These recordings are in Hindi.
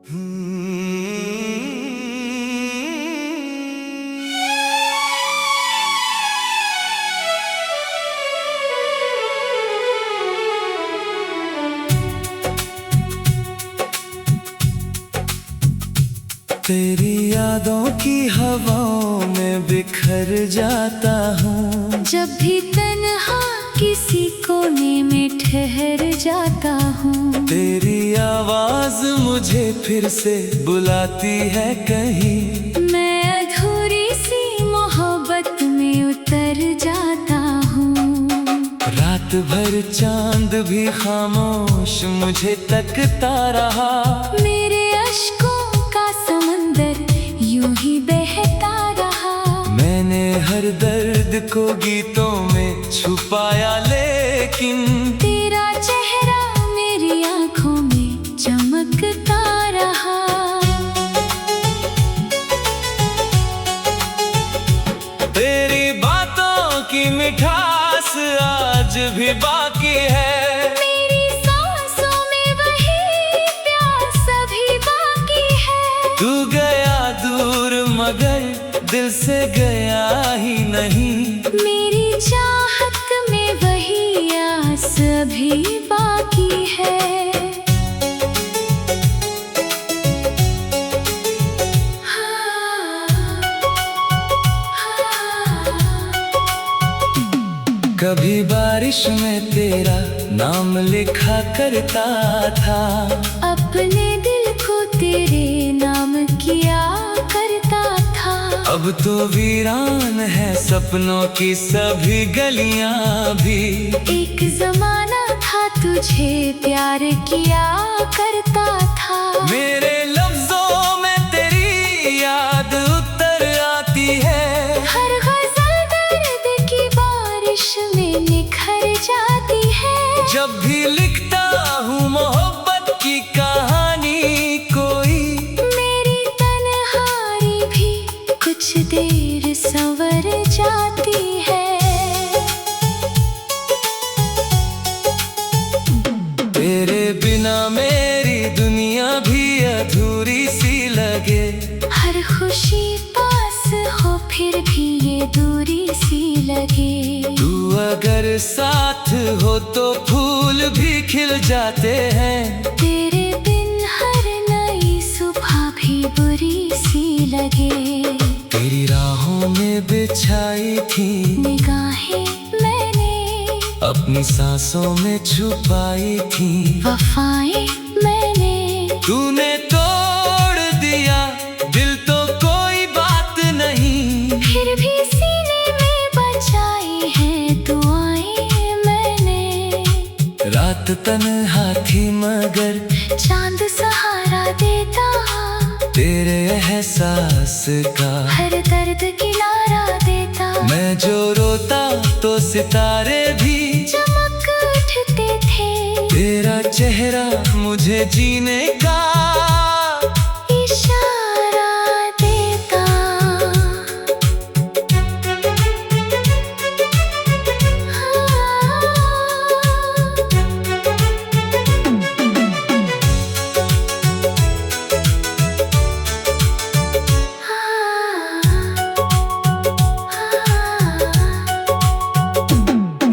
तेरी यादों की हवाओं में बिखर जाता हूँ। जब भी तन्हा किसी कोने में ठहर जाता हूँ। तेरी आवाज मुझे फिर से बुलाती है कहीं। मैं अधूरी सी मोहब्बत में उतर जाता हूँ। रात भर चांद भी खामोश मुझे तकता रहा। मेरे अश्कों का समंदर यूं ही बहता रहा। मैंने हर दर्द को गीतों में छुपाया, लेकिन तेरा चेहरा मेरी आंखों में चमकता रहा। तेरी बातों की मिठास आज भी बाकी है। मेरी सांसों में वही प्यास अभी बाकी है। तू गया दूर मगर दिल से गया ही नहीं। मेरी चाहत में वही आस अभी बाकी है। कभी बारिश में तेरा नाम लिखा करता था। अपने दिल को तेरे नाम किया करता था। अब तो वीरान है सपनों की सभी गलियां भी। एक जमाना था तुझे प्यार किया करता था। मेरे लफ्जों में तेरी याद उतर आती है। हर गजल दर्द की बारिश में निखर जाती है। जब भी लिखता हूँ मोहब्बत की कहानी कोई, मेरी तन्हाई भी कुछ देर संवर जाती है। तेरे बिना मेरी दुनिया भी अधूरी सी लगे। हर खुशी पास हो फिर भी ये दूरी सी लगे। तू अगर साथ हो तो फूल भी खिल जाते हैं। तेरे बिन हर नई सुबह भी बुरी सी लगे। तेरी राहों में बिछाई थी निगाहें मैंने अपनी सांसों में छुपाई थी। वफाएं मैंने तूने तोड़ दिया दिल तो कोई बात नहीं। फिर भी सीने में बचाई हैं दुआएं मैंने। रात तन्हा थी मगर चांद सहारा देता। तेरे एहसास का हर दर्द किनारा देता। मैं जो रोता तो सितारे भी चमक उठते थे। तेरा चेहरा मुझे जीने का इशारा देता।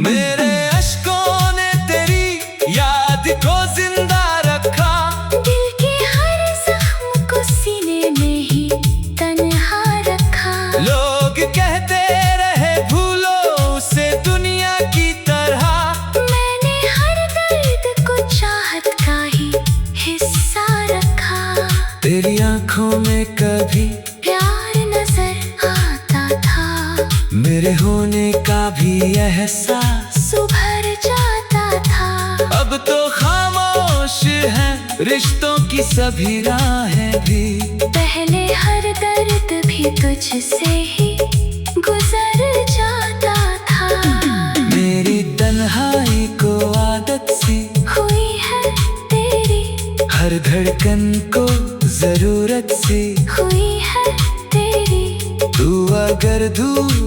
मेरे अश्कों ने तेरी याद को जिंदा रखा। दिल के हर जख्म को सीने में ही तन्हा रखा। लोग कहते रहे भूलो उसे दुनिया की तरह। मैंने हर दर्द को चाहत का ही हिस्सा रखा। तेरी आंखों में कभी प्यार नजर आता था। मेरे होने का भी एहसास सुभर जाता था। अब तो खामोश है रिश्तों की सभी राहें भी। पहले हर दर्द भी तुझसे ही गुजर जाता था। मेरी तन्हाई को आदत सी हुई है तेरी। हर धड़कन को जरूरत सी हुई है तेरी। तू अगर दूर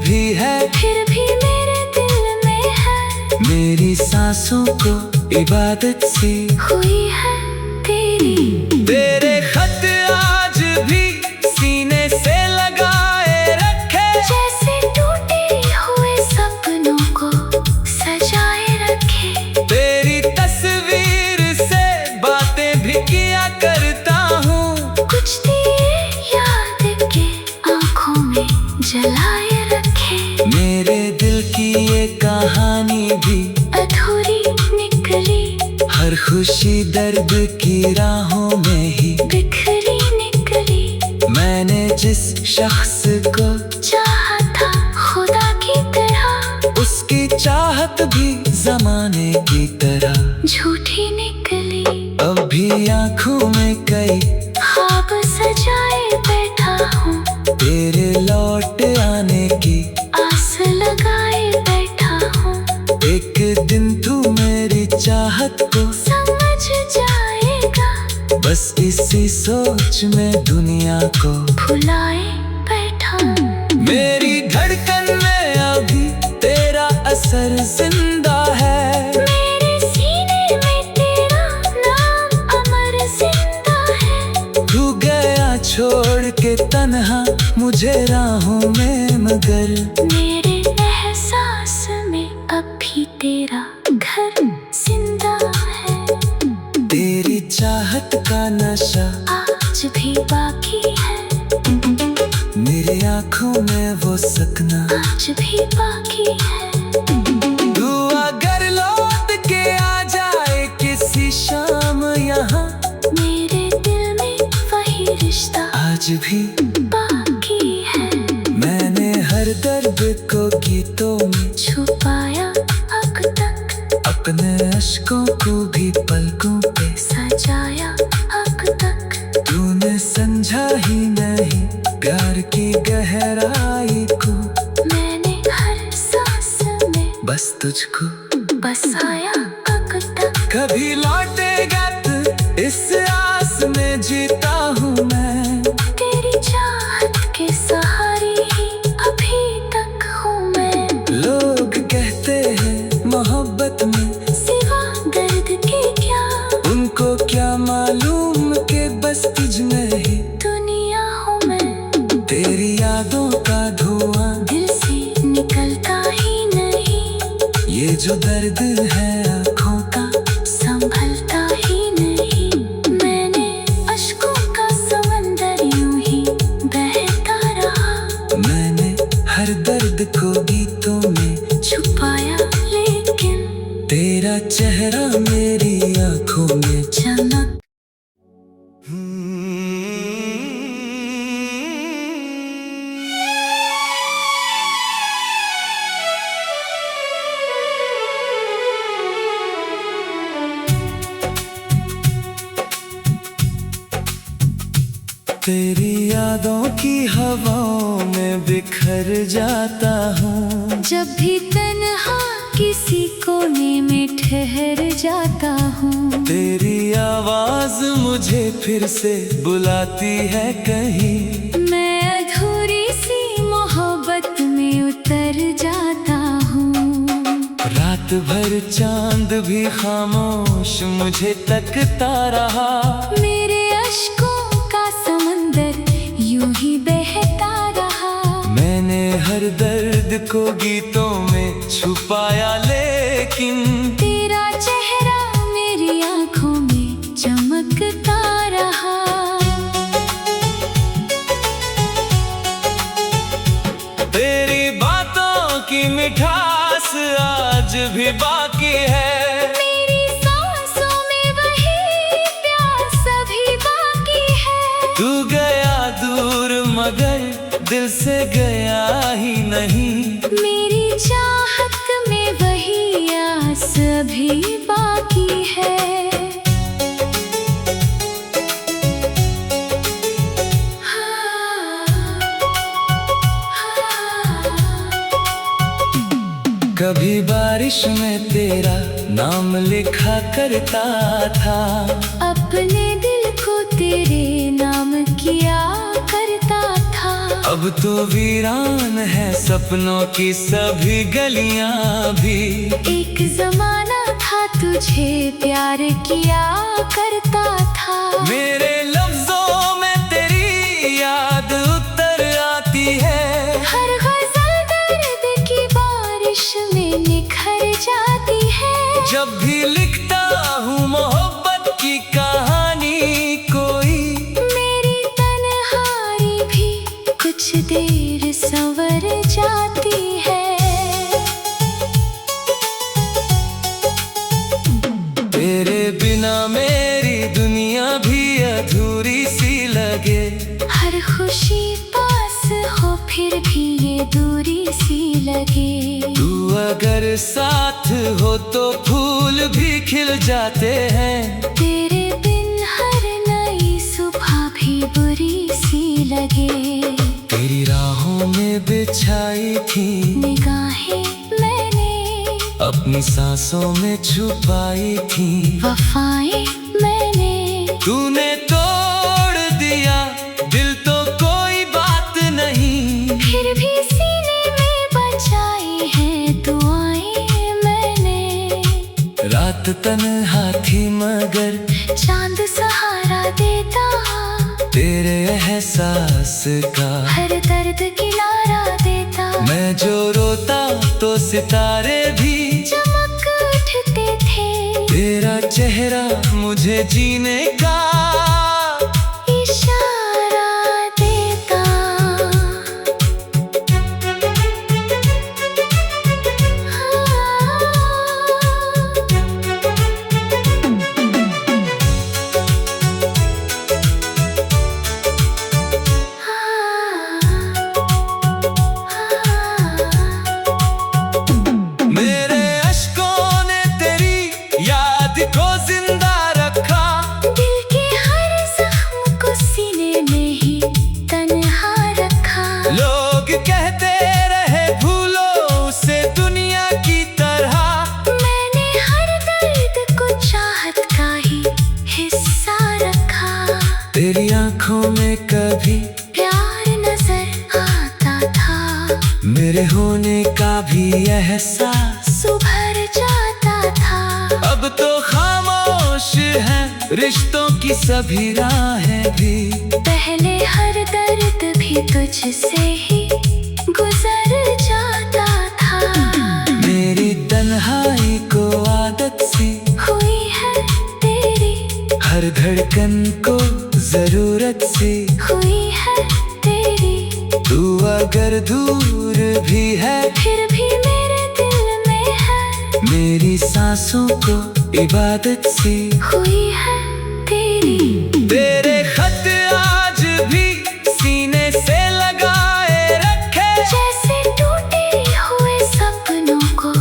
भी है फिर भी मेरे दिल में है। मेरी सांसों को इबादत सी हुई है तेरी। तेरे किया करता हूँ। कुछ दिए याद के आंखों में जलाए रखे। मेरे दिल की ये कहानी भी अधूरी निकली, हर खुशी दर्द की राहों में ही बिखरी निकली। मैंने जिस शख्स को चाहा था खुदा की तरह, उसकी चाहत भी जमाने की तरह झूठी निकली। अब भी आँखों में कई ख्वाब सजाए बैठा हूँ, तेरे लौट आने की आस लगाए बैठा हूँ। एक दिन तू मेरी चाहत को समझ जाएगा, बस इसी सोच में दुनिया को भुलाए बैठा हूँ। मेरी धड़कन में अभी तेरा असर जिंदा है। मेरे सीने में तेरा नाम अमर जिंदा है। तू गया छोड़ के तन्हा मुझे राहों में, मगर मेरे एहसास में अब भी तेरा घर जिंदा है। तेरी चाहत का नशा आज भी बाकी है, मेरी आँखों में वो सकना आज भी बाकी है। तू अगर लौट के आ जाए किसी शाम यहाँ, मेरे दिल में वही रिश्ता आज भी बाकी है। मैंने हर दर्द को गीतों में छुपाया अब तक, अपने अश्कों को भी पलकों पे सजाया अब तक। तूने समझा ही नहीं प्यार की गहराई को, मैंने हर सांस में बस तुझको बसाया अब तक। कभी लौटेगा तू इस आस में जीता हूँ मैं। तेरी चाहत के सहारे ही अभी तक हूँ मैं। लोग कहते हैं मोहब्बत में सिवा दर्द के क्या, उनको क्या मालूम के बस तुझ में ही दुनिया हूँ मैं। तेरी यादों का धुआं दिल से निकलता ही नहीं, ये जो दर्द है आँखों का संभलता ही नहीं। मैंने अश्कों का समंदर यूं ही बहता रहा, मैंने हर दर्द को गीतों में छुपाया लेकिन तेरा चेहरा मेरी आँखों में चमक। तेरी यादों की हवाओं में बिखर जाता हूँ। जब भी तन्हा किसी कोने में ठहर जाता हूँ, तेरी आवाज मुझे फिर से बुलाती है कहीं। मैं अधूरी सी मोहब्बत में उतर जाता हूँ। रात भर चांद भी खामोश मुझे तकता रहा, मेरे अश्कों का समंदर यूं ही बहता रहा। मैंने हर दर्द को गीतों में छुपाया लेकिन तेरा चेहरा मेरी आंखों में चमकता रहा। तेरी बातों की मिठास आज भी बाकी है। मेरी सांसों में वही प्यास अभी बाकी है। तू गया दूर मगर दिल से गया ही नहीं, मेरी चाहत में वही आस अभी बाकी है। कभी बारिश में तेरा नाम लिखा करता था, अपने दिल को तेरे नाम किया करता था। अब तो वीरान है सपनों की सभी गलियां भी। एक जमाना था तुझे प्यार किया करता था। मेरे लफ्जों में तेरी याद उतर आती है, हर गजल दर्द की बारिश में निखर जाती है। जब भी लिखता हूँ मोहब्बत की कहानी अधूरी सी लगे। हर खुशी पास हो फिर भी ये दूरी सी लगे। तू अगर साथ हो तो फूल भी खिल जाते हैं। तेरे बिन हर नई सुबह भी बुरी सी लगे। तेरी राहों में बिछाई थी निगाहें मैंने अपनी सांसों में छुपाई थी। वफाएं मैंने तूने तोड़ दिया दिल तो कोई बात नहीं। फिर भी सीने में बचाई है दुआएं मैंने। रात तन्हा थी मगर चांद सहारा देता। तेरे एहसास का हर दर्द किनारा देता। मैं जो रोता तो सितारे भी चमक उठते थे। तेरा चेहरा मुझे जीने का इशारा देता। मेरे अश्कों ने तेरी याद को जिंदा रखा। दिल के हर जख्म को सीने में ही तन्हा रखा। लोग कहते रहे भूलो उसे दुनिया की तरह। मैंने हर दर्द को चाहत का ही हिस्सा रखा। तेरी आंखों में कभी प्यार नजर आता था। मेरे होने का भी एहसास सुभर जाता था। अब तो खामोश है रिश्तों की सभी राहें भी। पहले हर दर्द भी तुझसे ही गुजर जाता था। मेरी तन्हाई को आदत सी हुई है तेरी। हर धड़कन को जरूरत सी हुई है तेरी। तू अगर दूर भी है फिर भी मेरे दिल में है। मेरी सांसों को इबादत सी हुई है तेरी। तेरे खत आज भी सीने से लगाए रखे। जैसे टूटे हुए सपनों को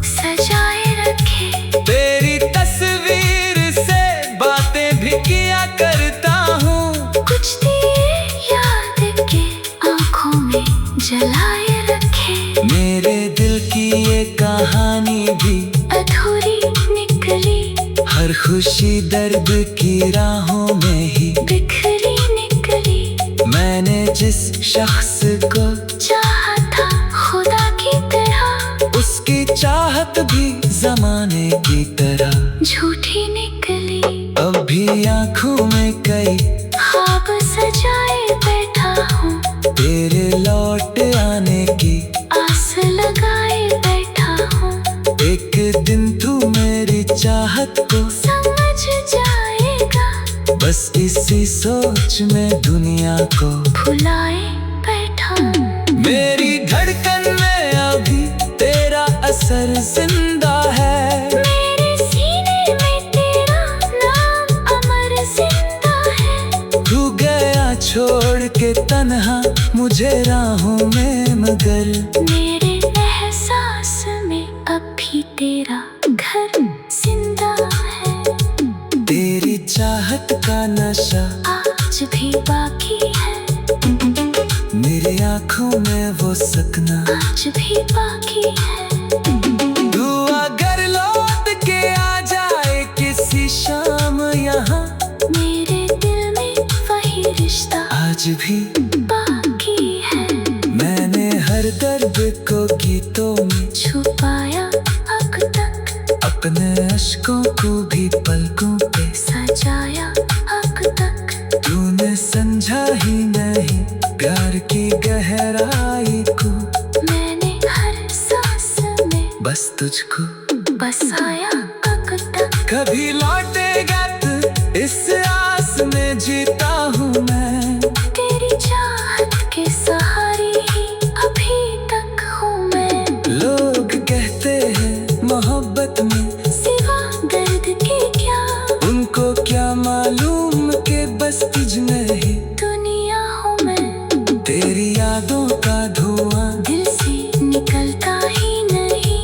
सजाए रखे। तेरी तस्वीर से बातें भी किया करता हूँ। कुछ दिए याद के आंखों में जलाए रखे। मेरे दिल की ये कहानी भी अधूरी निकली। हर खुशी दर्द की राहों में ही बिखरी निकली। मैंने जिस शख्स को चाहा था खुदा की तरह। उसकी चाहत भी जमाने की तरह झूठी निकली। अब भी आंखों में कई ख्वाब सजाए बैठा हूँ। तेरे लौट आने की आस लगाए बैठा हूँ। एक दिन तू मेरी चाहत को समझ जाएगा। बस इसी सोच में दुनिया को भुलाए बैठा हूँ। मेरी धड़कन में अभी तेरा असर जिंदा है। मेरे सीने में तेरा नाम अमर जिंदा है। तू गया छोड़ के तन्हा मुझे राहों में मगर। मेरे एहसास में अब भी तेरा घर जिंदा है। तेरी चाहत का नशा आज भी बाकी है। मेरी आंखों में वो सकना आज भी बाकी है। तू अगर लौट के आ जाए किसी शाम यहाँ। मेरे दिल में वही रिश्ता आज भी बाकी है। मैंने हर दर्द को गीतों में छुपाया अब तक। अपने अश्कों को भी पलकों पे सजाया अब तक। तूने समझा ही नहीं प्यार की गहराई को। मैंने हर सांस में बस तुझको बसाया अब तक। कभी लौटेगा तू इस आस में जीता हूँ मैं। तेरी चाहत के सहारे ही अभी तक हूँ मैं। लोग कहते हैं मोहब्बत में सिवा दर्द के क्या उनको क्या मालूम के बस तुझ में ही दुनिया हूँ मैं, तेरी यादों का धुआं दिल से निकलता ही नहीं।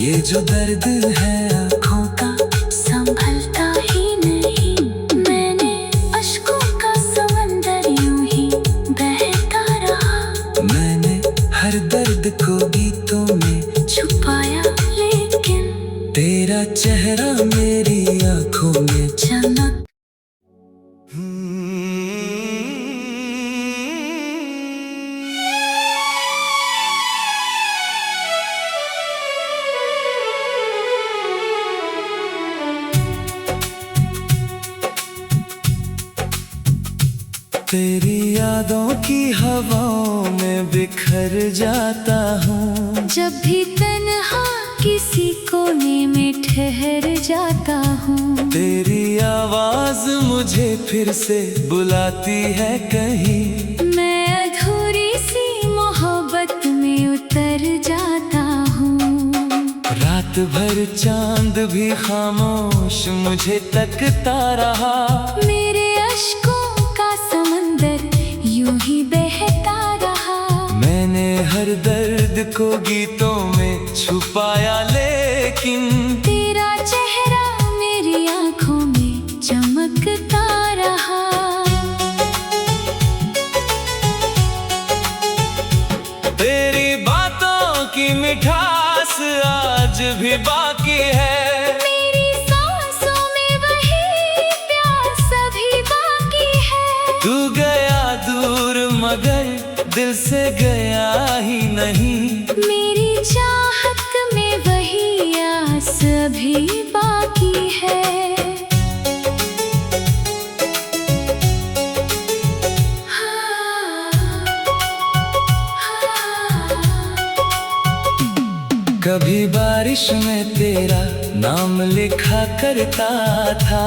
ये जो दर्द है आँखों का संभलता ही नहीं। मैंने अश्कों का समंदर यूं ही बहता रहा। मैंने हर दर्द को गीतों में छुपाया लेकिन तेरा चेहरा मेरी आँखों में चमक। तेरी यादों की हवाओं में बिखर जाता हूँ। जब भी तन्हा किसी कोने में ठहर जाता हूँ। तेरी आवाज मुझे फिर से बुलाती है कहीं। मैं अधूरी सी मोहब्बत में उतर जाता हूँ। रात भर चांद भी खामोश मुझे तकता रहा। मेरे अश्कों का समंदर यूं ही बहता रहा। मैंने हर दर्द को गीतों में छुपाया लेकिन तेरा चेहरा मेरी आंखों में चमकता रहा। तेरी बातों की मिठास आज भी बाकी है। मेरी सांसों में वही प्यास अभी बाकी है। तू गया दूर मगर दिल से गया ही नहीं। मेरी चाहत में वही आस अभी बाकी है। कभी बारिश में तेरा नाम लिखा करता था।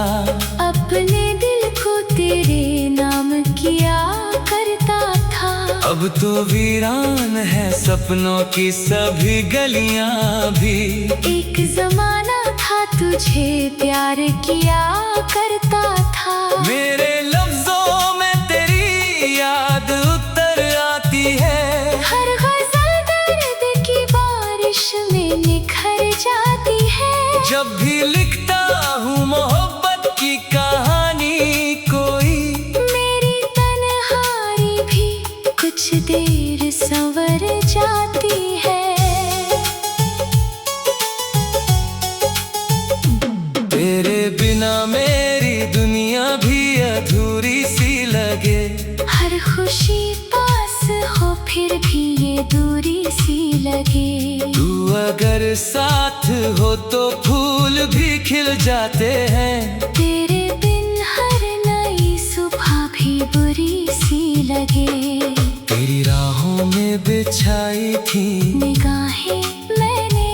अपने दिल को तेरे नाम किया करता था। अब तो वीरान है सपनों की सभी गलियां भी। एक जमाना था तुझे प्यार किया करता था। मेरे लफ्जों में तेरी याद उतर आती है। हर गजल दर्द की बारिश में निखर जाती है। जब भी लिखता हूँ मोहब्बत की कहानी कोई, मेरी तन्हाई भी कुछ देर संवर जाती है। तेरे बिना मेरी दुनिया भी अधूरी सी लगे। हर खुशी पास हो फिर भी ये दूरी सी लगे। तू अगर साथ हो तो फूल भी खिल जाते हैं। तेरे बिन हर नई सुबह भी बुरी सी लगे। तेरी राहों में बिछाई थी निगाहें मैंने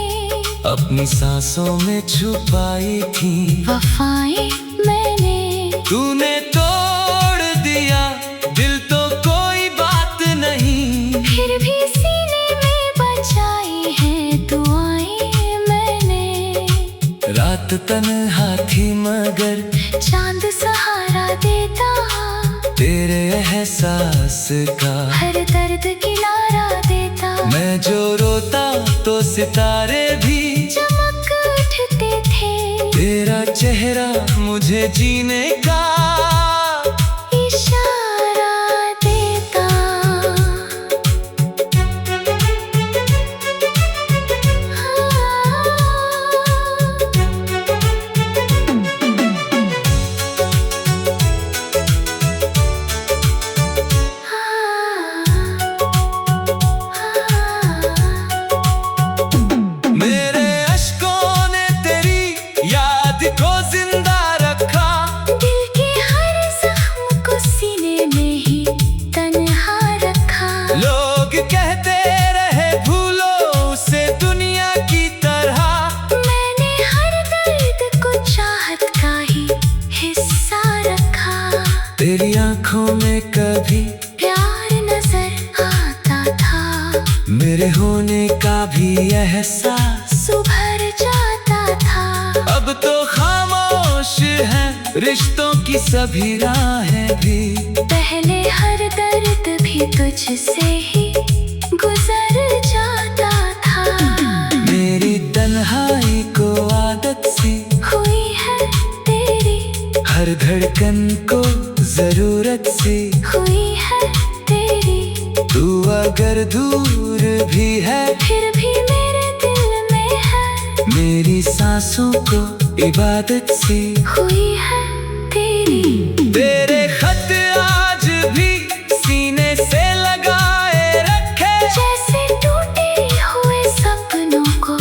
अपनी सांसों में छुपाई थी। वफाएं मैंने तूने तोड़ दिया दिल तो कोई बात नहीं। फिर भी सीने में बचाई हैं दुआएं मैंने। रात तन्हा थी मगर चांद सहारा देता। तेरे एहसास का हर दर्द किनारा देता। मैं जो रोता तो सितारे भी चमक उठते थे। तेरा चेहरा मुझे जीने का इशारा देता। मेरे अश्कों ने तेरी याद को जिंदा रखा। दिल के हर जख्म को सीने में ही तन्हा रखा। लोग कहते रहे भूलो उसे दुनिया की तरह। मैंने हर दर्द को चाहत का ही हिस्सा रखा। तेरी आंखों में कभी प्यार नजर आता था। मेरे होने का भी एहसास सुभर जाता था। अब तो खामोश है रिश्तों की सभी राहें भी। पहले हर दर्द भी तुझसे ही गुजर जाता था। मेरी तन्हाई को आदत सी हुई है तेरी, हर धड़कन को जरूरत सी हुई है तेरी। तू अगर दूर भी है फिर भी मेरे दिल में है, मेरी सांसों को इबादत सी हुई है तेरी। तेरे खत आज भी सीने से लगाए रखे, जैसे टूटे हुए सपनों को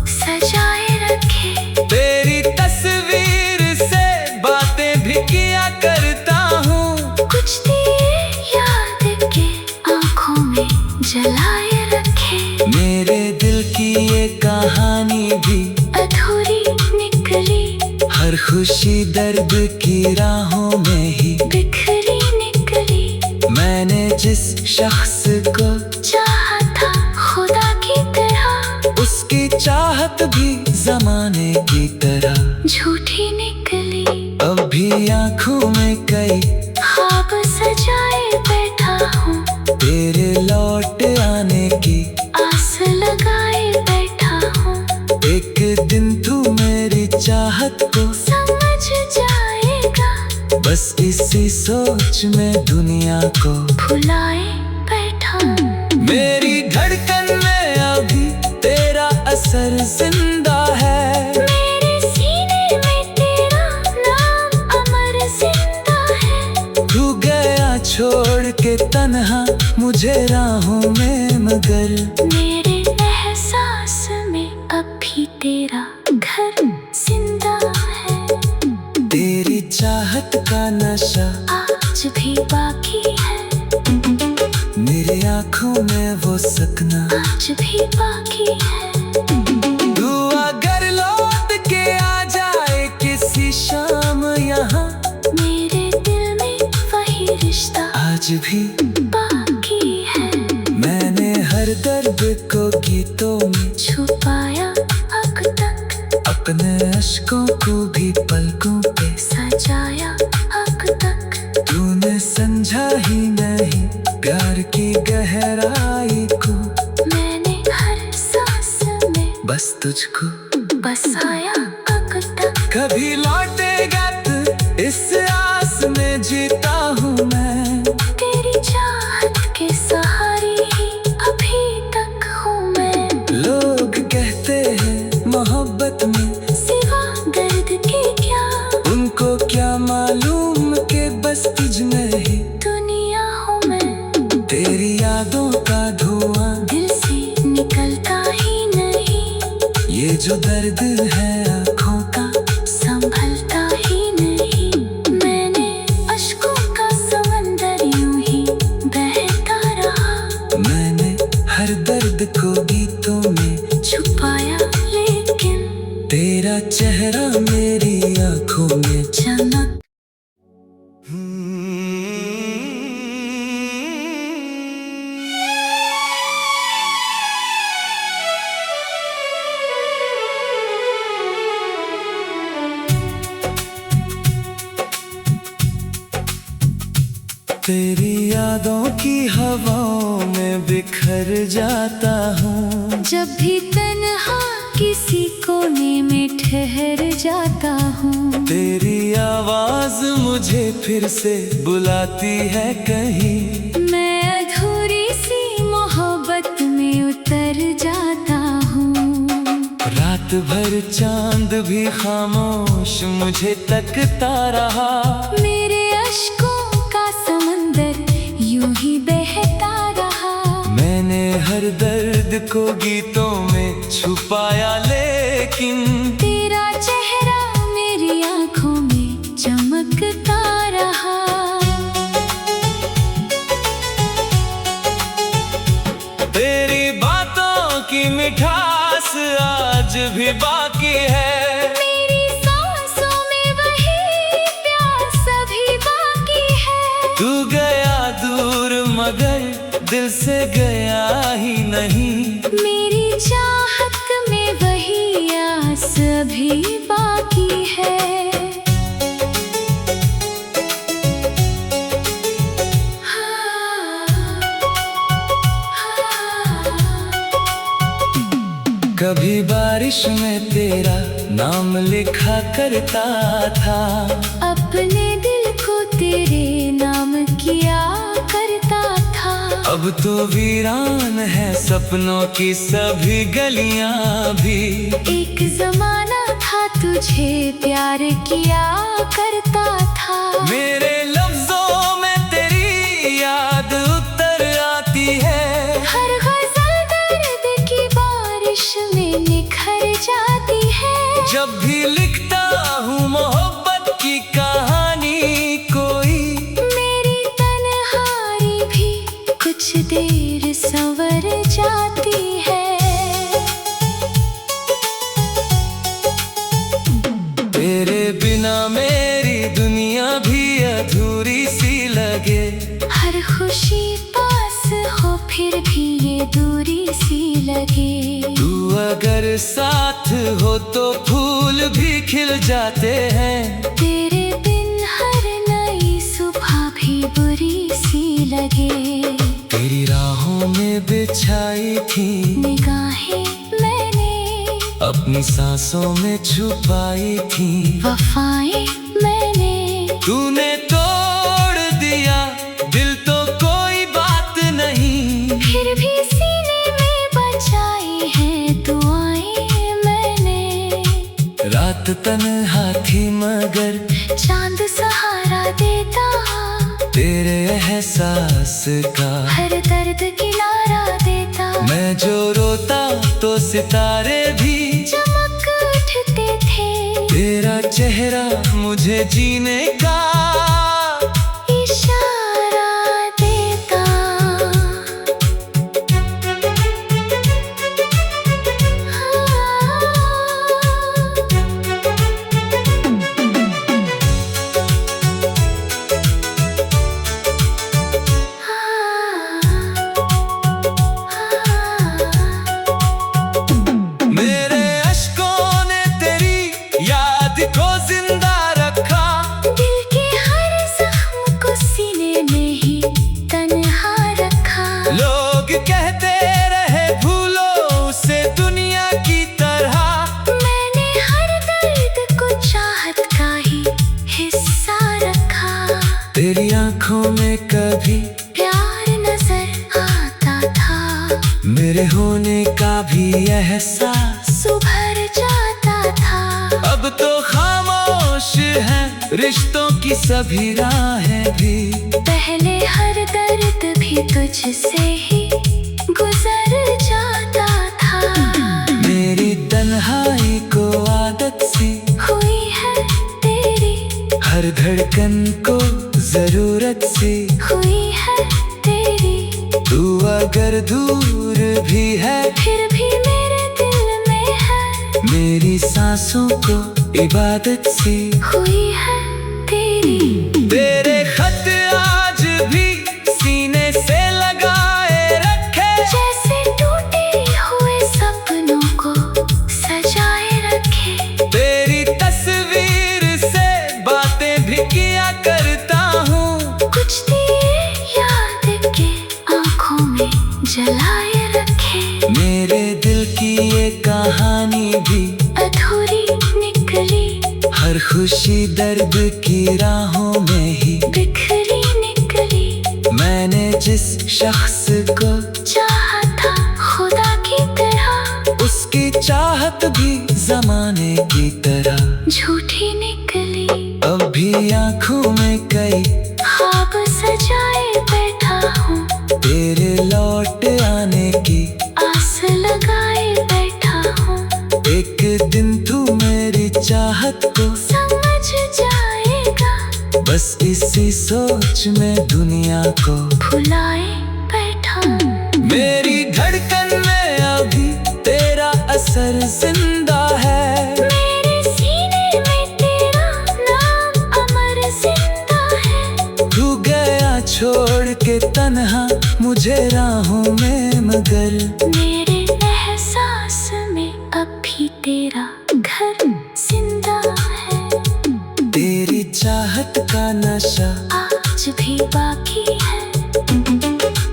सजाए रखे। तेरी तस्वीर से बातें भी किया करता हूँ, कुछ दिए याद के आँखों में जलाए रखे। मेरे दिल की ये कहानी भी अधूरी निकली, हर खुशी दर्द की राहों में ही बिखरी निकली। मैंने जिस शख्स को चाहा था खुदा की तरह, उसकी चाहत भी जमाने की तरह झूठी निकली। अब भी आंखों में कई ख्वाब सजाए बैठा हूँ, तेरे लौट आने की आस लगाए बैठा हूँ। एक दिन तू मेरी चाहत को समझ जाएगा, बस इसी सोच में दुनिया को भुलाए बैठा हूँ। मेरी धड़कन में अभी तेरा असर जिंदा है, मेरे सीने में तेरा नाम अमर जिंदा है। तू गया छोड़ के तन्हा मुझे राहों में, मगर मेरे एहसास में अब भी तेरा घर जिंदा है। तेरी चाहत का नशा आज भी बाकी है, मेरी आंखों में वो सपना आज भी बाकी है। तू अगर लौट के आ जाए किसी शाम यहाँ, मेरे दिल में वही रिश्ता आज भी बाकी है। मैंने हर दर्द को गीतों में छुपाया अब तक, अपने अश्कों को भी पलकों पे सजाया अब तक। तूने समझा ही नहीं प्यार की गहराई को, मैंने हर सांस में बस तुझको बसाया अब तक। कभी लौटेगा तू इस आस में जीता हूँ मैं, तेरी चाहत के सहारे ही अभी तक हूँ मैं। लोग कहते हैं मोहब्बत में सिवा दर्द के क्या उनको क्या मालूम के बस तुझ में ही दुनिया हूँ मैं। तेरी यादों का धुआं दिल से निकलता ही नहीं, ये जो दर्द है आँखों का संभलता ही नहीं। मैंने अश्कों का समंदर यूं ही बहता रहा, मैंने हर दर्द को गीतों में छुपाया लेकिन तेरा चेहरा मेरी आँखों में चमक। तेरी यादों की हवाओं में बिखर जाता हूँ, जब भी तन्हा किसी कोने में ठहर जाता हूँ। तेरी आवाज मुझे फिर से बुलाती है कहीं, मैं अधूरी सी मोहब्बत में उतर जाता हूँ। रात भर चांद भी खामोश मुझे तकता रहा, मेरे अश्कों का समंदर यूं ही बहता रहा। मैंने हर दर्द को गीतों में छुपाया लेकिन तेरा चेहरा मेरी आंखों में चमकता रहा। तेरी बातों की मिठास आज भी बाकी है, मेरी सांसों में वही प्यास अभी बाकी है। तू गया दूर मगर दिल से गया ही नहीं, मेरी चाहत में वही आस अभी बाकी है। कभी बारिश में तेरा नाम लिखा करता था, अपने दिल को तेरे नाम किया करता था। अब तो वीरान है सपनों की सभी गलियां भी। एक जमाना था तुझे प्यार किया करता था। मेरे लफ्जों में तेरी याद उतर आती है, हर गजल दर्द की बारिश में निखर जाती है। जब भी लिखता हूँ मोहब्बत की कहानी कोई, मेरी तन्हाई भी कुछ देर संवर जाती है। तेरे बिना मेरी दुनिया भी अधूरी सी लगे। हर खुशी पास हो फिर भी ये दूरी सी लगे। तू अगर साथ हो तो फूल भी खिल जाते हैं। तेरे बिन हर नई सुबह भी बुरी सी लगे। तेरी राहों में बिछाई थी निगाहें मैंने अपनी सांसों में छुपाई थी। वफाएं मैंने तूने तोड़ दिया दिल तो कोई बात नहीं, फिर भी सीने में बचाई हैं दुआएं मैंने। रात तन्हा थी मगर चांद सहारा देता, तेरे एहसास का हर दर्द किनारा देता। मैं जो रोता तो सितारे भी चमक उठते थे। तेरा चेहरा मुझे जीने का इशारा देता। मेरे अश्कों ने तेरी याद को जिंदा रखा। दिल के हर जख्म को सीने में ही तन्हा रखा। लोग कहते रहे भूलो उसे दुनिया की तरह, मैंने हर दर्द को चाहत का ही हिस्सा रखा। तेरी आंखों में कभी प्यार नजर आता था, मेरे होने का भी एहसास। सुभर जाता था। अब तो खामोश है रिश्तों की सभी राहें भी। पहले हर दर्द भी तुझसे ही गुजर जाता था। मेरी तन्हाई को आदत सी हुई है तेरी, हर धड़कन को जरूरत सी हुई है तेरी। तू अगर दूर भी है फिर भी मेरे दिल में है, मेरी सांसों को इबादत सी हुई है तेरी। तेरे खत आज भी सीने से लगाए रखे, जैसे टूटे हुए सपनों को सजाए रखे। तेरी तस्वीर से बातें भी किया करता हूँ। कुछ दिए याद के आंखों में जलाए रखे। मेरे दिल की ये कहानी भी अधूरी निकली, हर खुशी दर्द की राहों में ही बिखरी निकली। मैंने जिस शख्स को चाहा था खुदा की तरह, उसकी चाहत भी जमाने की तरह झूठी निकली। अब भी आंखों में कई ख्वाब सजाए बैठा हूँ, तेरे लौट आने की आस लगाए बैठा हूँ। एक दिन तू मेरी चाहत को समझ जाएगा, बस इसी सोच में दुनिया को भुलाए बैठा हूँ। मेरी धड़कन में अभी तेरा असर जिंदा है। मेरे सीने में तेरा नाम अमर जिंदा है। तू गया छोड़ के तन्हा मुझे राहों में मगर, मेरे एहसास में अब भी तेरा घर जिंदा है। तेरी चाहत का नशा आज भी बाकी है,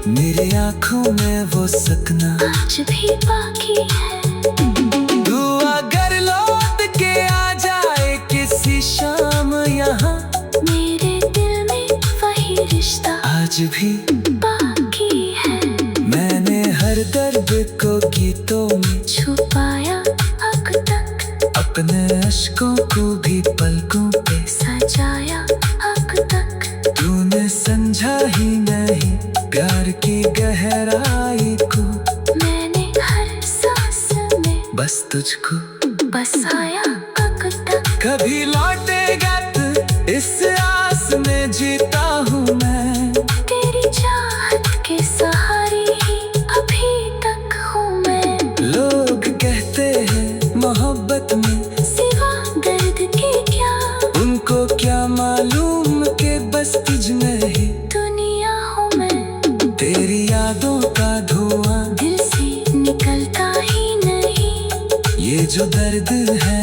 मेरी आंखों में वो सपना आज भी बाकी है। दुआ अगर लौट के आ जाए किसी शाम यहाँ, मेरे दिल में वही रिश्ता आज भी बाकी है। मैंने हर दर्द को गीतों में छुपाया अब तक, अपने अश्कों को भी पलकों पे सजाया अब तक। तूने समझा ही नहीं प्यार की गहराई को, मैंने हर सांस में बस तुझको बसाया अब तक। कभी लौटेगा तू इस आस में जीता हूँ मैं, तेरी चाहत के सहारे ही अभी तक हूँ मैं। लोग कहते हैं मोहब्बत में सिवा दर्द के क्या उनको क्या मालूम के बस तुझ में ही दुनिया हूँ मैं। तेरी यादों का धुआं दिल से निकलता ही नहीं, ये जो दर्द है